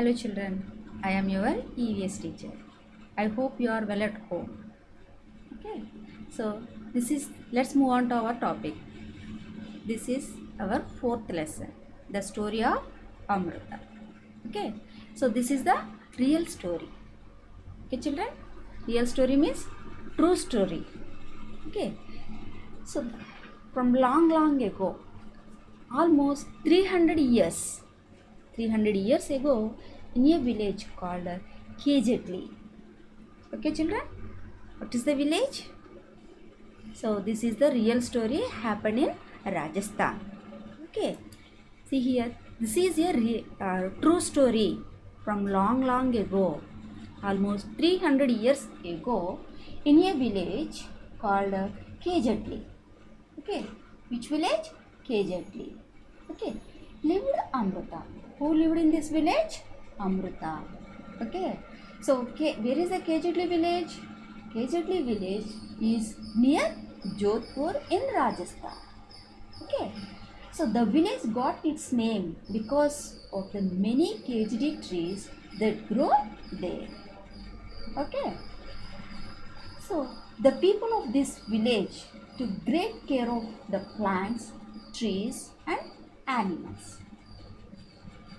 Hello children, I am your EVS teacher. I hope you are well at home. Okay, so let's move on to our topic. This is our fourth lesson, the story of Amrita. Okay, so this is the real story. Okay children, real story means true story. Okay, so from long ago, almost 300 years ago, in a village called Kejetli. Okay children, what is the village? So this is the real story happened in Rajasthan. Okay, see here, this is a true story from long ago, almost 300 years ago, in a village called Kejetli. Okay, which village? Kejetli. Okay, lived Amrita. Who lived in this village? Amrita. Okay, so where is the Kejetli village? Kejetli village is near Jodhpur in Rajasthan. Okay, so the village got its name because of the many KGD trees that grow there. Okay, so the people of this village took great care of the plants, trees and animals.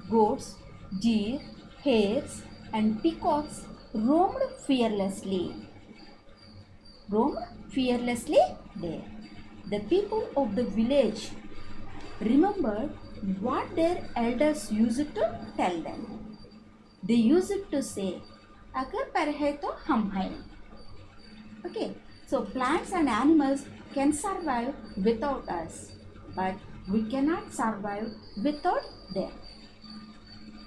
Goats, deer, hares and peacocks roamed fearlessly there. The people of the village remembered what their elders used to tell them. They used to say, "Agar par hai to hum hai." Okay, so plants and animals can survive without us, but we cannot survive without them.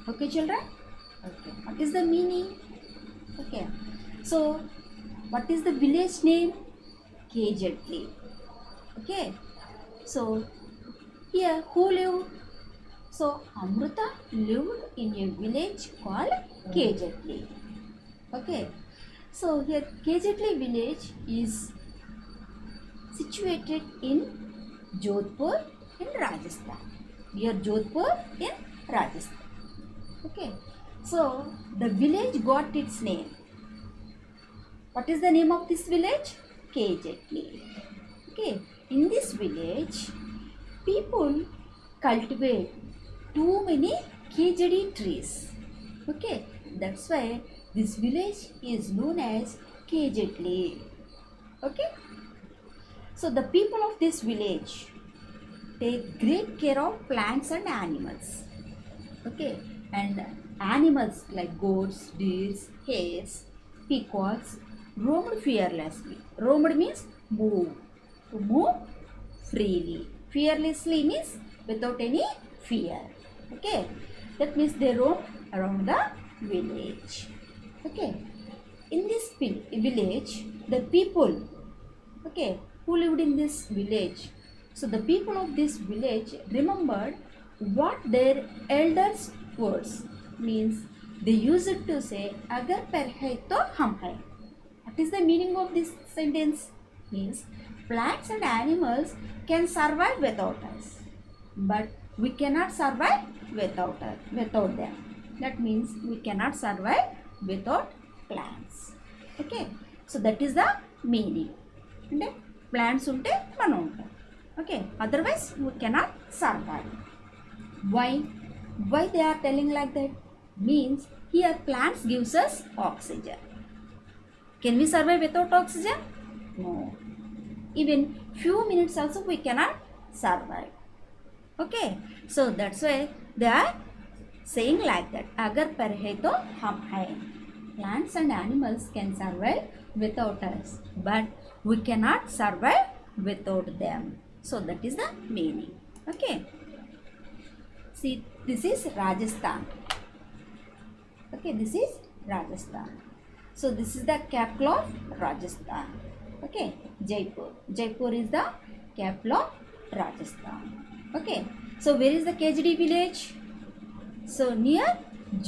Okay, children? Okay, what is the meaning? Okay, so what is the village name? Kejetli. Okay, so here who lived? So Amrita lived in a village called Kejetli. Okay, so here Kejetli village is situated in Jodhpur in Rajasthan. Near Jodhpur in Rajasthan. Okay, so the village got its name. What is the name of this village? Kejetli. Okay, in this village, people cultivate too many Kejadi trees. Okay, that's why this village is known as Kejetli. Okay, so the people of this village take great care of plants and animals. Okay, and animals like goats, deer, hares, peacocks roamed fearlessly. Roamed means move. To move freely. Fearlessly means without any fear. Okay, that means they roam around the village. Okay, in this village, the people, okay, who lived in this village, so the people of this village remembered what their elders' words means. They used to say, "Agar per hai to hum hai." What is the meaning of this sentence? Means plants and animals can survive without us, but we cannot survive without them. That means we cannot survive without plants. Okay, so that is the meaning. And plants unte మనం ఉంటాం. Okay, otherwise we cannot survive. Why they are telling like that? Means here plants gives us oxygen. Can we survive without oxygen? No. Even few minutes also we cannot survive. Okay, so that's why they are saying like that. Agar par hai to hum hai. Plants and animals can survive without us, but we cannot survive without them. So that is the meaning. Okay, see, this is Rajasthan. Okay, this is Rajasthan. So this is the capital of Rajasthan. Okay, Jaipur. Jaipur is the capital of Rajasthan. Okay, so where is the KGD village? So near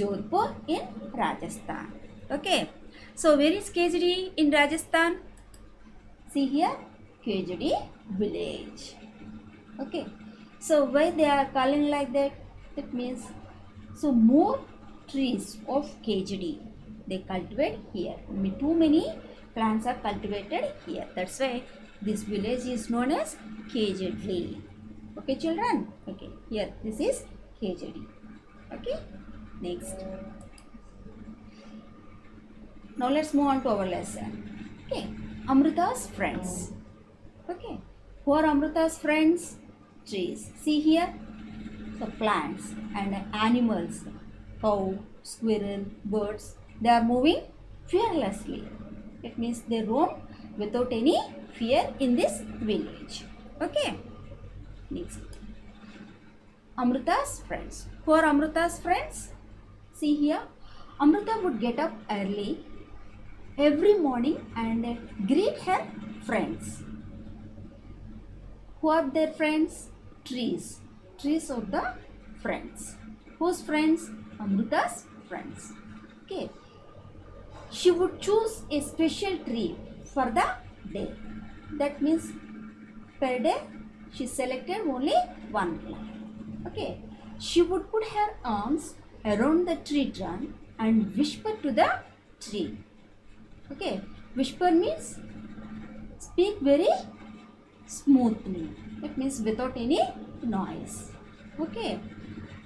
Jodhpur in Rajasthan. Okay, so where is KGD in Rajasthan? See here, KGD village. Okay, so why they are calling like that? It means so more trees of KGD. They cultivate here. Too many plants are cultivated here. That's why this village is known as KGD. Okay, children? Okay, here this is KGD. Okay, next. Now let's move on to our lesson. Okay, Amrita's friends. Okay, who are Amrita's friends? Trees. See here, the plants and animals, cow, squirrel, birds, they are moving fearlessly. It means they roam without any fear in this village. Okay, next. Amrita's friends. Who are Amrita's friends? See here, Amrita would get up early every morning and greet her friends. Who are their friends? Trees. Trees are the friends. Whose friends? Amrita's friends. Okay. She would choose a special tree for the day. That means per day she selected only one plant. Okay. She would put her arms around the tree trunk and whisper to the tree. Okay. Whisper means speak very smoothly. It means without any noise. Okay.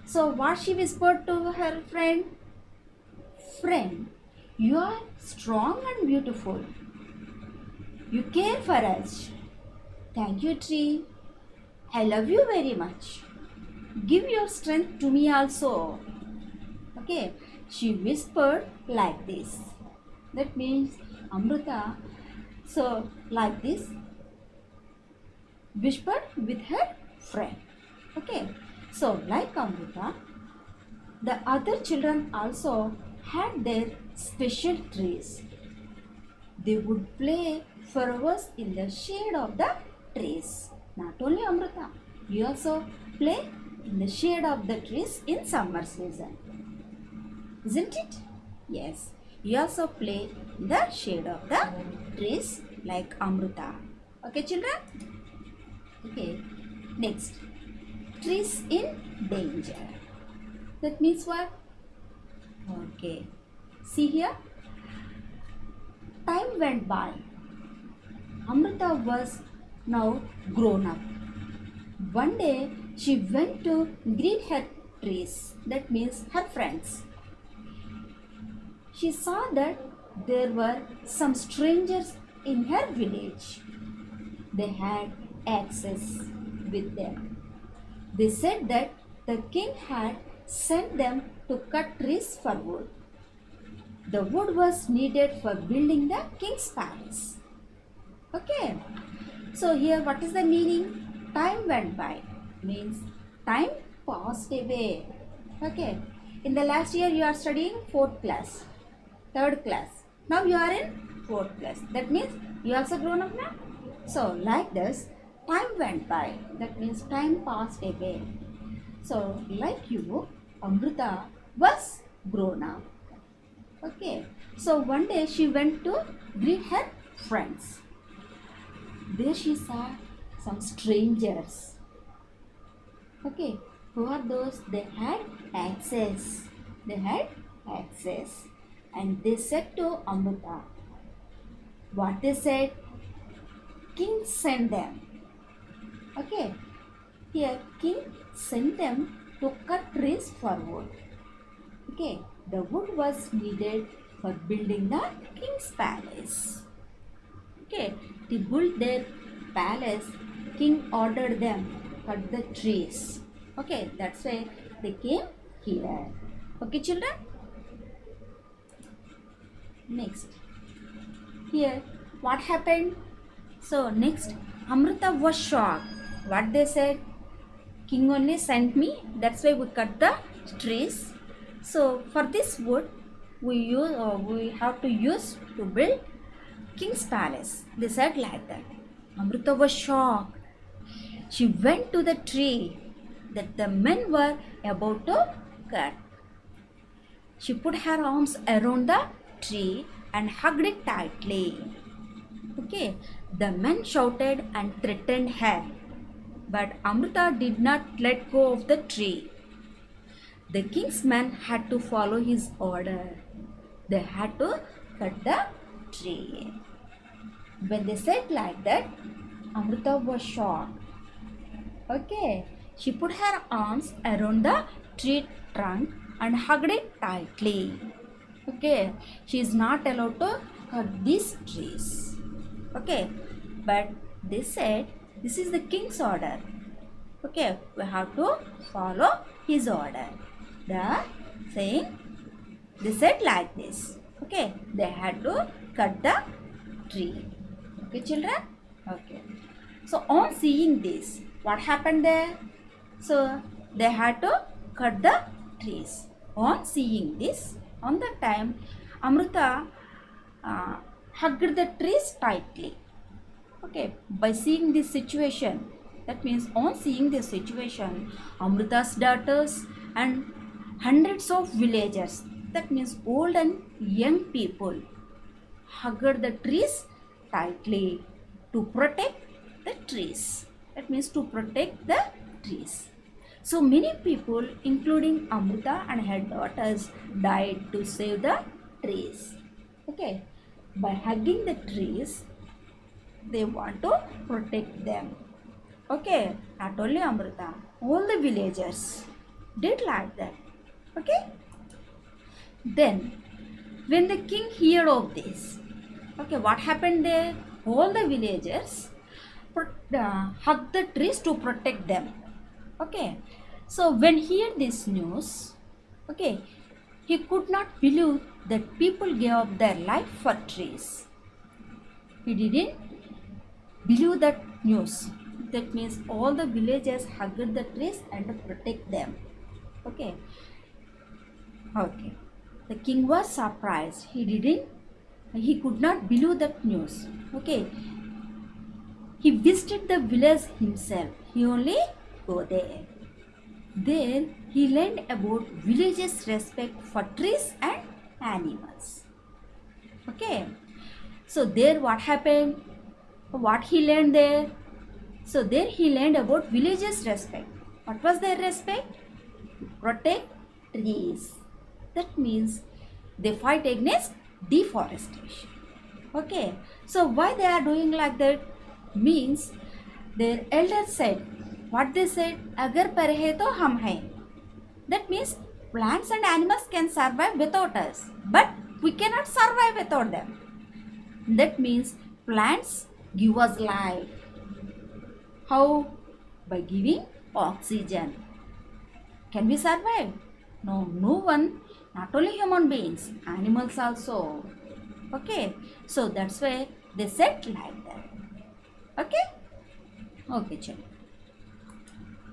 So what she whispered to her friend? Friend, you are strong and beautiful. You care for us. Thank you, tree. I love you very much. Give your strength to me also. Okay. She whispered like this. That means Amrita, so like this, whispered with her friend. Okay. So like Amrita, the other children also had their special trees. They would play for hours in the shade of the trees. Not only Amrita, you also play in the shade of the trees in summer season. Isn't it? Yes. You also play in the shade of the trees like Amrita. Okay, children? Okay. Next. Trees in danger. That means what? Okay. See here. Time went by. Amrita was now grown up. One day she went to greet her trees. That means her friends. She saw that there were some strangers in her village. They had axes with them. They said that the king had sent them to cut trees for wood. The wood was needed for building the king's palace. Okay. So here what is the meaning? Time went by. Means time passed away. Okay. In the last year you are studying 4th class, 3rd class. Now you are in 4th class. That means you also grown up now. So like this, time went by. That means time passed away. So like you, Amrita was grown up. Okay. So one day she went to greet her friends. There she saw some strangers. Okay. Who are those? They had axes. They had axes. And they said to Amrita, what they said? King sent them. Okay. Here king sent them to cut trees for wood. Okay. The wood was needed for building the king's palace. Okay. To build their palace, king ordered them cut the trees. Okay. That's why they came here. Okay, children? Next. Here, what happened? So, next, Amrita was shocked. What they said? King only sent me. That's why we cut the trees. So, for this wood, we have to use to build king's palace. They said like that. Amrita was shocked. She went to the tree that the men were about to cut. She put her arms around the tree and hugged it tightly. Okay, the men shouted and threatened her, but Amrita did not let go of the tree. the king's men had to follow his order. They had to cut the tree. When they said like that, Amrita was shocked. Okay, she put her arms around the tree trunk and hugged it tightly. Okay, she is not allowed to cut these trees. Okay, but they said this is the king's order. Okay, we have to follow his order. They said like this. Okay, they had to cut the tree. Okay, children? Okay. So, on seeing this, what happened there? So, they had to cut the trees. On seeing this, on that time, Amrita hugged the trees tightly. Okay, by seeing this situation, that means on seeing this situation, Amrita's daughters and hundreds of villagers, that means old and young people, hugged the trees tightly to protect the trees. That means to protect the trees. So many people, including Amrita and her daughters, died to save the trees. Okay, by hugging the trees, they want to protect them. Okay, not only Amrita, all the villagers did like that. Okay, then when the king heard of this, okay, what happened there? All the villagers hugged the trees to protect them. Okay, so when he heard this news, okay, he could not believe that people gave up their life for trees. He didn't believe that news. That means all the villagers hugged the trees and protect them. Okay. Okay. The king was surprised. He could not believe that news. Okay. He visited the village himself. He only go there. There he learned about villagers' respect for trees and animals. Okay. So there what happened? What he learned there? So there he learned about villagers' respect. What was their respect? Protect trees. That means they fight against deforestation. Okay. So why they are doing like that? Means their elders said, what they said, agar par hai to hum hai. That means plants and animals can survive without us, but we cannot survive without them. That means plants give us life. How? By giving oxygen. Can we survive? No, no one. Not only human beings, animals also. Okay. So that's why they said like that. Okay? Okay, children.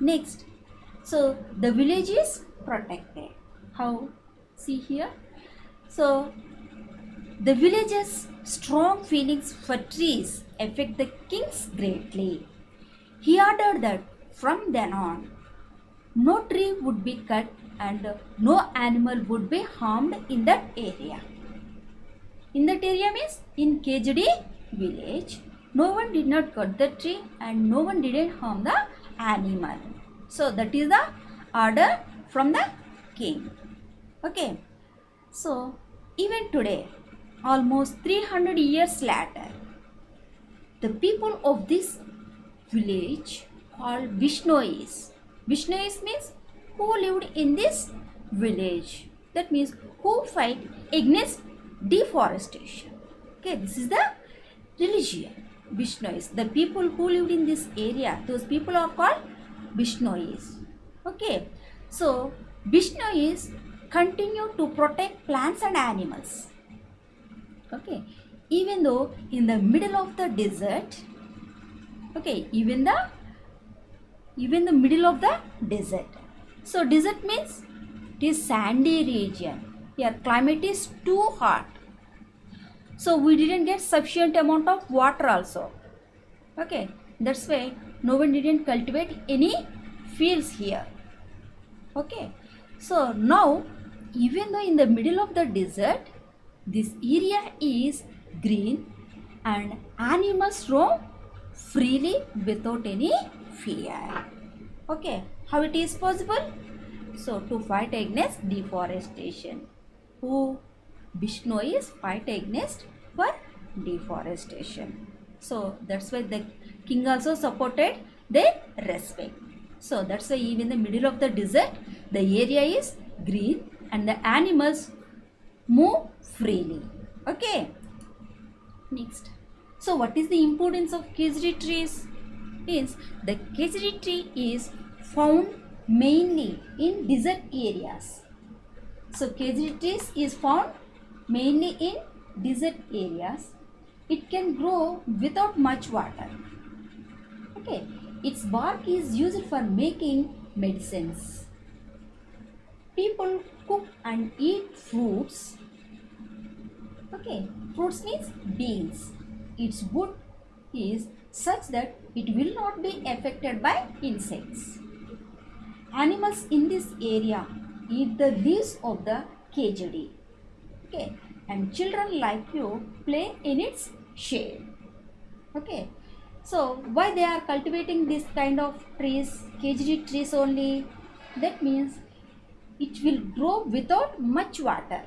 Next. So the village is protected. How? See here. So the village's strong feelings for trees affect the kings greatly. He ordered that from then on, no tree would be cut and no animal would be harmed in that area. In that area means in KJD village, no one did not cut the tree and no one didn't harm the animal. So that is the order from the king. Okay. So even today, almost 300 years later, the people of this village called Vishnois. Vishnois means who lived in this village. That means who fight against deforestation. Okay, this is the religion. Vishnois. The people who lived in this area, those people are called Vishnois. Okay, so Vishnois continue to protect plants and animals. Okay, even though in the middle of the desert, okay, even the middle of the desert. So desert means it is sandy region. Here climate is too hot. So we didn't get sufficient amount of water also. Okay, that's why no one didn't cultivate any fields here. Okay, so now even though in the middle of the desert, this area is green and animals roam freely without any fear. Okay, how it is possible? So to fight against deforestation. Who? Vishnu is fight against for deforestation. So that's why the king also supported their respect. So that's why even in the middle of the desert, the area is green and the animals move freely. Okay. Next. So what is the importance of Kejri trees? Is the Kejri tree is found mainly in desert areas. So Kejri trees is found mainly in desert areas. It can grow without much water. Okay. Its bark is used for making medicines. People cook and eat fruits. Okay, fruits means beans. Its wood is such that it will not be affected by insects. Animals in this area eat the leaves of the kejadi. Okay, and children like you play in its shade. Okay, so why they are cultivating this kind of trees, kejadi trees only? That means it will grow without much water.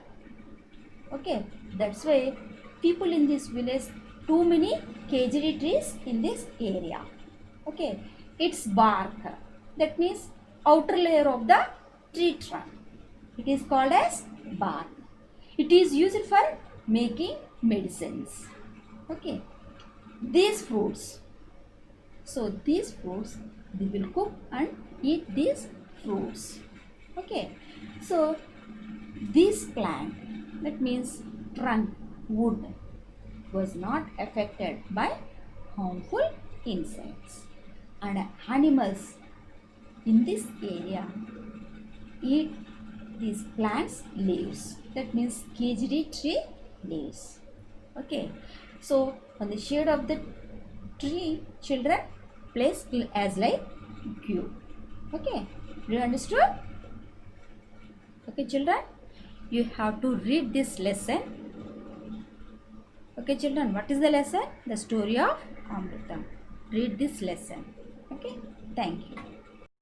Okay, that's why people in this village too many kejari trees in this area. Okay, its bark, that means outer layer of the tree trunk, it is called as bark. It is used for making medicines. Okay, these fruits, so these fruits they will cook and eat these fruits. Okay, so this plant, that means trunk, wood, was not affected by harmful insects, and animals in this area eat these plants leaves, that means kejari tree leaves. Okay, so on the shade of the tree children plays as like cube. Okay, do you understood? Okay children, you have to read this lesson. Okay children, what is the lesson? The story of Amritam. Read this lesson. Okay, thank you.